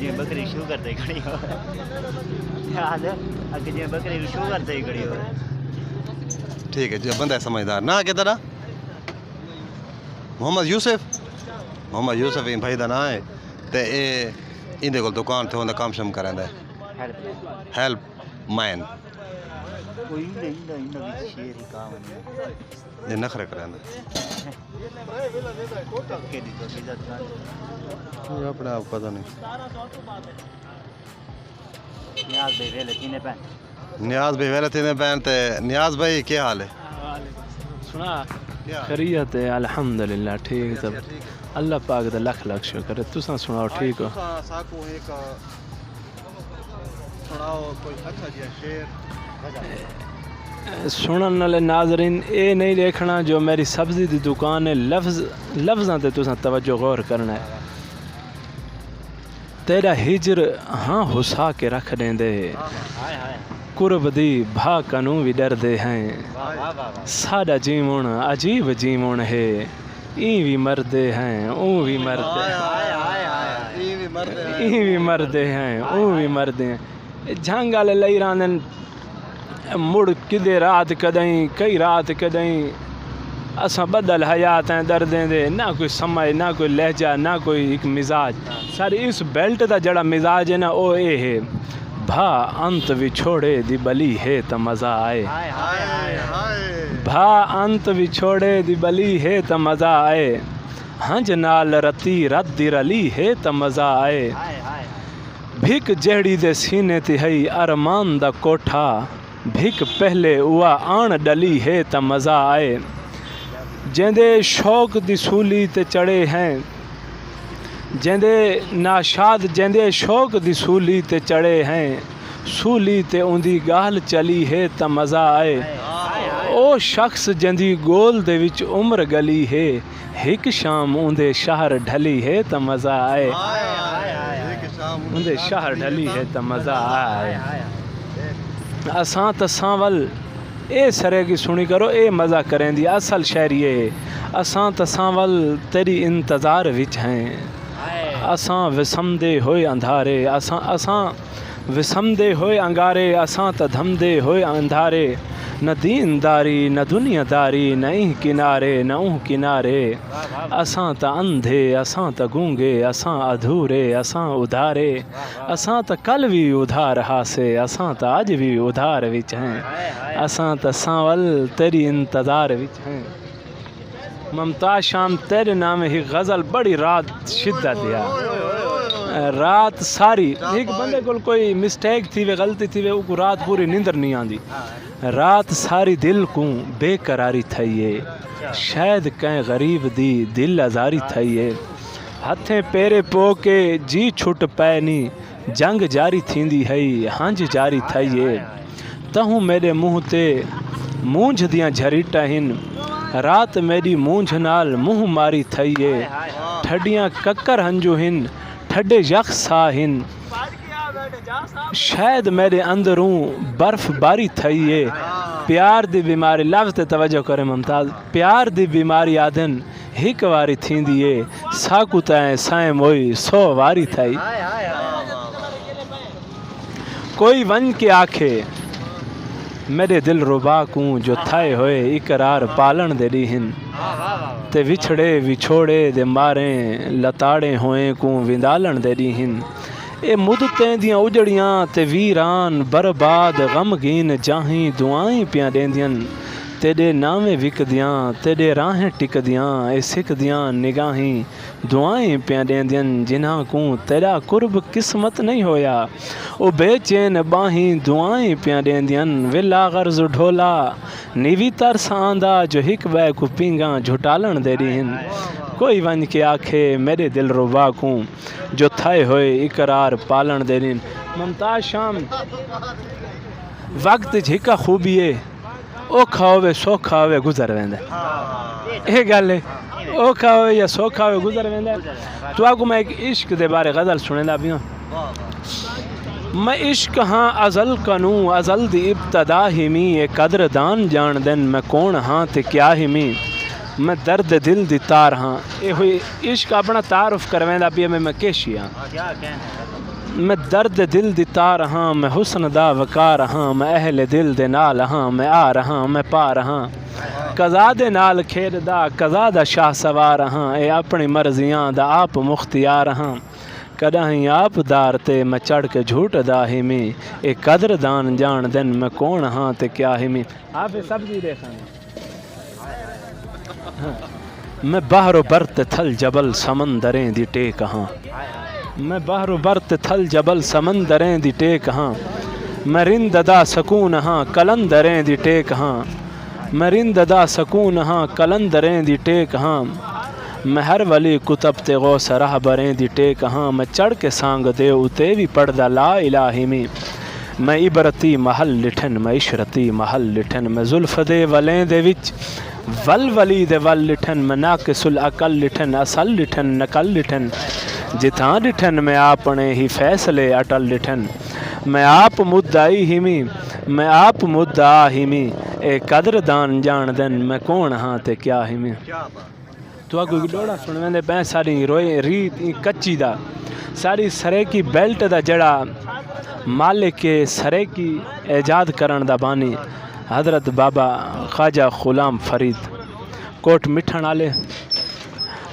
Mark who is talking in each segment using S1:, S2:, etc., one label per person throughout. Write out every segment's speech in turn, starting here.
S1: جی بکری شو کرتے کھڑی ہو یاد اگے جی بکری شو کرتے ہی کھڑی ہو
S2: ٹھیک ہے جی بندہ سمجھدار نا کدھر آ محمد یوسف ہی بھائی دا نا ہے تے اے اندے کول دکان تے ہوندا کام شم کراندا ہے ہیلپ مین
S1: کوئی نہیں شیر ہی کام
S2: یہ نخرے کراندا
S1: کے دی تو عزت کر
S2: یہ اپنے آپ پتہ نہیں
S1: نیاز بھائی ویلے تینے پہ
S2: نیاز بھائی ویلے تینے بہن تے نیاز بھائی کیا حال ہے
S3: سنا خیریت ہے الحمدللہ ٹھیک سب اللہ پاک دا لکھ لکھ شکر ہے تساں سناؤ ٹھیک ہو
S2: ساکو ایک سناؤ کوئی اچھا جی شعر
S3: سنن والے ناظرین اے نہیں دیکھنا جو میری سبزی دی دکان ہے لفظاں تے تساں توجہ غور کرنا ہے تیرا ہجر ہاں حسا کے رکھ دیں دے قرب دی بھا کنوں بھی ڈر دے ہیں سادہ جیمون عجیب جیمون ہے این بھی مردے ہیں اون بھی مردے این بھی مردے ہیں اون بھی مردے ہیں جھنگ والے لئی راندن مڑ کدے رات کدیں کئی رات کدیں اساں بدل حیات ہیں دردیں دے نہ کوئی سمجھ نہ کوئی لہجہ نہ کوئی ایک مزاج ساری اس بیلٹ دا جڑا مزاج ہے نا او اے ہے بھا انت بھی چھوڑے دی بلی ہے تا مزہ آئے بھا انت بھی چھوڑے دی بلی ہے تا مزہ آئے ہنج نال رتی رت دی رلی ہے تا مزہ آئے بھک جہڑی دے سینے تی ہئی ارمان دا کوٹھا بھک پہلے اوا آن ڈلی ہے تا مزہ آئے جیندے شوق دی سولی تے چڑھے ہیں جیندے ناشاد جیندے شوق دی سولی تے چڑھے ہیں سولی تے اندی گال چلی ہے تا مزہ آئے او شخص جیندی گول دے وچ عمر گلی ہے ہک شام اندے شہر ڈھلی ہے تا مزہ آئے اندے شہر ڈھلی ہے تا مزہ آئے اساں تساں ول اے سرے کی سنی کرو اے مزہ کریں دی اصل شہری ہے اساں تساں ول تیری انتظار وچ ہیں اساں وسمدے ہوئے اندھارے اساں وسمدے ہوئے انگارے اساں تا دھمدے ہوئے اندھارے نہ دینداری نہ دنیا داری نہ این کنارے نہ اون کنارے اساں تا اندھے اساں تا گونگے اساں ادھورے اساں ادھارے اساں تا کل بھی ادھار ہاسے اساں تا آج بھی ادھار وچ ہیں اساں تا ساول تیری انتظار وچ ہیں ممتاز شام تیرے نام ہی غزل بڑی رات شدت دیا رات ساری ایک بندے کو کوئی مسٹیک تھی وے غلطی تھی وے کو رات پوری نیندر نہیں آندی رات ساری دل کو بے قراری تھئیے شاید کہیں غریب دی دل ازاری تھئیے ہتھیں پیرے پو کے جی چھٹ پینی جنگ جاری تھیندی ہئی ہنج جاری تھئیے تہوں میرے منہ تے مونجھ دیاں جھریٹا ہن رات میری مونجھ نال منہ ماری تھئیے ٹھڈیاں ککر ہنجو ہن ٹھڈے یخ سا ہن شاید میرے اندروں برف باری تھئیے پیار دی بیماری لفظ تے توجہ کرے ممتاز پیار دی بیماری آدن ہک واری تھیندیے ساکو تائیں سائیں موئی 100 واری تھائی کوئی ون کے آکھے میرے دل ربا کو جو تھائے ہوئے اقرار پالن دے دی ہن تے وچھڑے وچھوڑے دے ماریں لتاڑے ہوئیں کو وندالن دے دی ہن اے مدتیں دیاں اجڑیاں تے ویران برباد غمگین جاہیں دعائیں پیاں دیندیاں تیرے نامے وک دیاں تیرے راہیں ٹک دیاں اے سکھ دیاں نگاہیں دعائیں پیاں دیندیاں جنہاں کو تیرا قرب قسمت نہیں ہویا او بے چین باہیں دعائیں پیاں دیندیاں ولا غرض ڈھولا نیوی ترس آندا جو ہک بے کو پینگاں جھٹالن دے رہن کوئی ون کے آکھے میرے دل ربا کو جو تھائے ہوئے اقرار پالن دے رہن ممتاز شام وقت جھکا خوبیے اوکھا ہوئے سوکھا ہوئے گزر ویندے اے گل ہے اوکھا ہوئے یا سوکھا ہوئے گزر ویندے تو آگو میں ایک عشق دے بارے غزل سنے دا بھی ہوں میں عشق ہاں ازل کنوں ازل دی ابتدا ہی میں قدر دان جان دن میں کون ہاں تے کیا ہی میں میں درد دل دی تار ہاں اے ہوئی عشق اپنا تعارف کرویندا پیا میں کیشی ہاں
S1: کیا کہنا
S3: میں درد دل دی تار ہاں میں حسن دا وقار ہاں میں اہل دل دے نال ہاں میں آ رہا میں پا رہا قضا دے نال کھیڈ دا قضا دا شاہ سوار ہاں اے اپنی مرضیاں دا آپ مختیار ہاں کدہیں آپ دار تے میں چڑھ کے جھوٹ دا ہی میں اے قدر دان جان دن میں کون ہاں تے کیا ہی میں آپ سبزی دیکھاں میں بحر و برت تھل جبل سمندریں دی ٹیک ہاں میں بحر و برت تھل جبل سمندریں دی ٹیک ہاں میں رند دا سکون ہاں کلندریں دی ٹیک ہاں میں رند دا سکون ہاں کلندریں دی ٹیک ہاں میں ہر ولی کتب تے غوث راہ بریں دی ٹیک ہاں میں چڑھ کے سانگ دے اتے بھی پڑھدا لا الہی میں عبرتی محل لٹھن میں عشرتی محل لٹھن میں زلف دے ولیں دے وچ ول ولی دے ول لٹھن میں ناقص العقل لٹھن اصل لٹھن نقل لٹھن جتھاں لٹھن میں آپنے ہی فیصلے اٹل لٹھن میں آپ مدعی ہی میں آپ مدعا ہی اے قدر دان جان دن میں کون ہاں تے کیا ہی تو اگو ڈوڑا سنویں دے پیں ساری روئے ریت کچی دا ساری سرے کی بیلٹ دا جڑا مالک سرے کی ایجاد کرن دا بانی حضرت بابا خواجہ غلام فرید کوٹ مٹھن آلے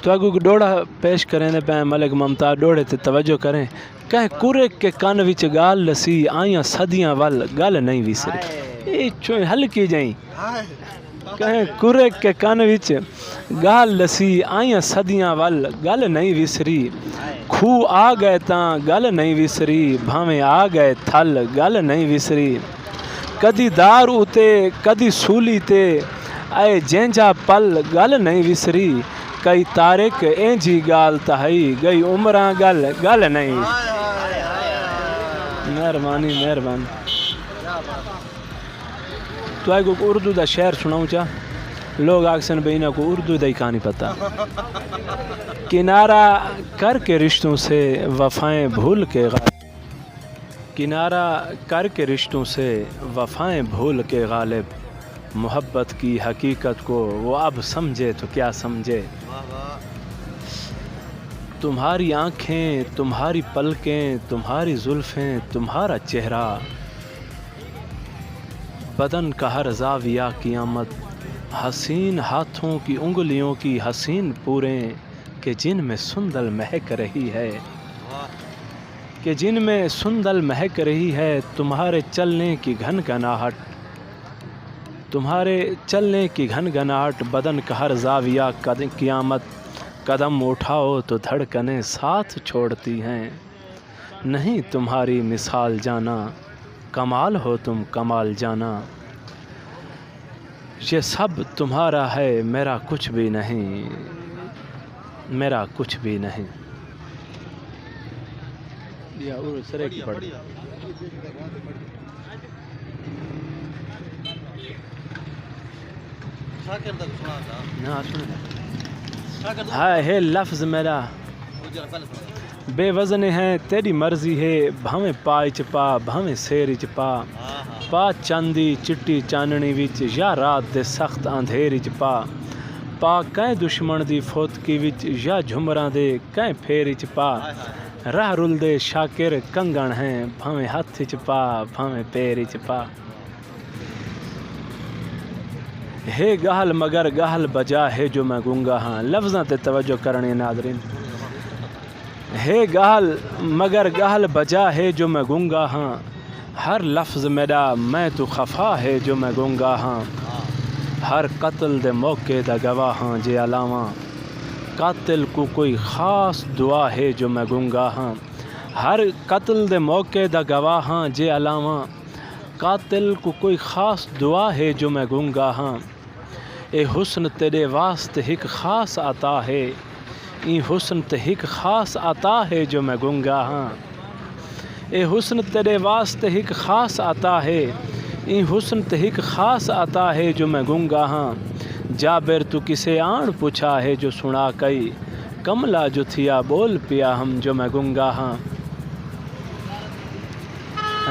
S3: تو اگو ڈوڑا پیش کریں دے پیں ملک ممتا ڈوڑے تے توجہ کریں کہیں کورے کے کان وچ گال لسی آئیاں صدیاں وال گل نہیں ویسری اے چویں حل کی جائیں کہیں کورے کے کان وچ گال لسی آئیاں صدیاں وال گل نہیں ویسری کھو آ گئے تاں گل نہیں ویسری بھاویں آ گئے تھل گل نہیں ویسری کدی دار اتے کدی سولی تے اے جینجا پل گل نہیں ویسری کئی تارک اینجی گال تہائی گئی عمراں گل گل نہیں مہربانی مہربانی تو آئے کو اردو دا شعر سناؤں چاہ لوگ آکسن بینہ کو اردو دا ہی کہانی پتا کنارہ کر کے رشتوں سے وفائیں بھول کے کنارہ کر کے رشتوں سے وفائیں بھول کے غالب محبت کی حقیقت کو وہ اب سمجھے تو کیا سمجھے تمہاری آنکھیں تمہاری پلکیں تمہاری زلفیں تمہارا چہرہ بدن کا ہر زاویہ قیامت حسین ہاتھوں کی انگلیوں کی حسین پوریں کہ جن میں سندل مہک رہی ہے کہ جن میں سندل مہک رہی ہے تمہارے چلنے کی گھن گناہٹ تمہارے چلنے کی گھن گناہٹ بدن کا ہر زاویہ قیامت قدم اٹھاؤ تو دھڑکنیں ساتھ چھوڑتی ہیں نہیں تمہاری مثال جانا کمال ہو تم کمال جانا یہ سب تمہارا ہے میرا کچھ بھی نہیں میرا کچھ بھی نہیں سرے کی پڑھ ہائے ہے لفظ میرا بے وزن ہے تیری مرضی ہے بھاویں پائے چپا بھاویں سیر چپا پا چاندی چٹی چاننی وچ یا رات دے سخت اندھیری چپا پا کہیں دشمن دی فوتکی وچ یا جھمراں دے کہیں پھیری چپا راہ رل دے شاکر کنگن ہیں بھاویں ہاتھ چپا بھاویں پیری چپا ہے گہل مگر گہل بجا ہے جو میں گونگا ہاں لفظاں تے توجہ کرنی ناظرین ہے گہل مگر گہل بجا ہے جو میں گونگا ہاں ہر لفظ میرا میں تو خفا ہے جو میں گونگا ہاں ہر قتل دے موقع دا گواہ ہاں جے علاواں قاتل کو کوئی خاص دعا ہے جو میں گونگا ہاں ہر قتل دے موقع دا گواہ ہاں جے علاواں قاتل کو کوئی خاص دعا ہے جو میں گونگا ہاں اے حسن تیرے واسطے ایک خاص عطا ہے این حسن تے ایک خاص عطا ہے جو میں گونگا ہاں اے حسن تیرے واسطے ایک خاص عطا ہے این حسن تے ایک خاص عطا ہے جو میں گونگا ہاں جابر تو کسے آن پوچھا ہے جو سنا کئی کملا جو تھیا بول پیا ہم جو میں گونگا ہاں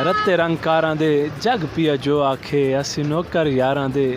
S3: رتے رنگ کاراں دے جگ پیا جو آکھے اسی نوکر یاراں دے